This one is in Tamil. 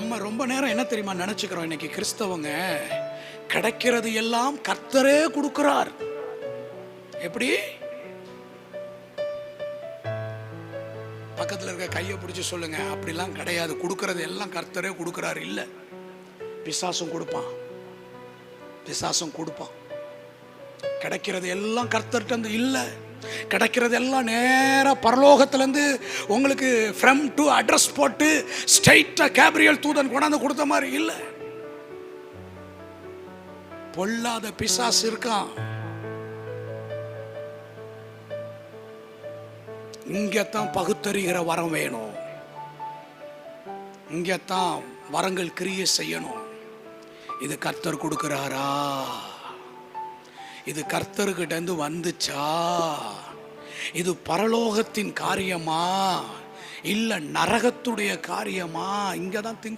நம்ம ரொம்ப நேரம் என்ன தெரியுமா நினைச்சுக்கிறோம், இன்னைக்கு கிறிஸ்தவங்க கிடைக்கிறது எல்லாம் கர்த்தரே கொடுக்கிறார். எப்படி? பக்கத்தில் இருக்க கையை பிடிச்சி சொல்லுங்க, அப்படிலாம் கிடையாது. கொடுக்கறது எல்லாம் கர்த்தரே கொடுக்கிறார். இல்லை, பிசாசும் கொடுப்பான், பிசாசும் கொடுப்பான். கிடைக்கிறது எல்லாம் கர்த்தர்கிட்ட இல்லை, கிடைக்கிறது எல்லாம் நேரா பரலோகத்திலேருந்து உங்களுக்கு ஃப்ரம் டு அட்ரஸ் போட்டு ஸ்ட்ரைட்டா கேப்ரியல் தூதன் கொண்டாந்து கொடுத்த மாதிரி இல்லை. பொல்லாத பிசாசு இருக்கான். இங்கத்தான் பகுத்தறிகிற வரம் வேணும், இங்கத்தான் வரங்கள் கிரியை செய்யணும். இது கர்த்தர் கொடுக்கிறாரா? இது கர்த்தர்கிட்ட இருந்து வந்துச்சா? இது பரலோகத்தின் காரியமா இல்ல நரகத்துடைய காரியமா? இங்கதான் திங்க்